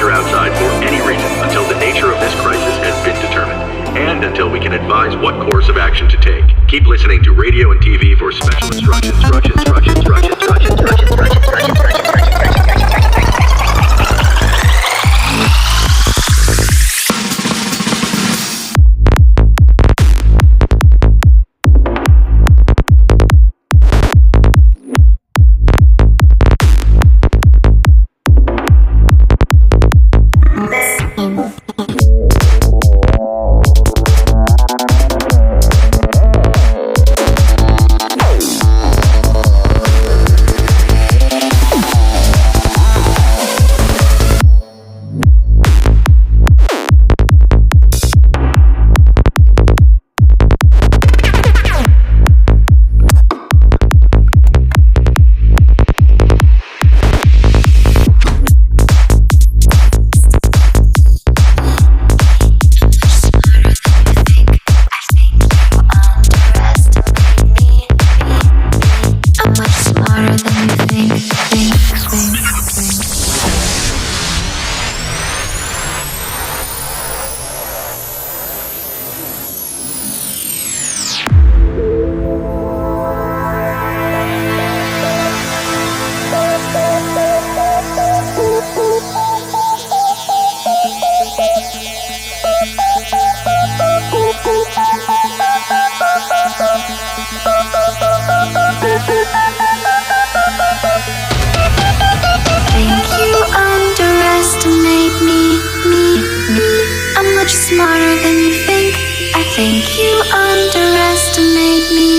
venture outside for any reason until the nature of this crisis has been determined, and until we can advise what course of action to take. Keep listening to radio and TV for special instructions. Smarter than you think. I think you underestimate me.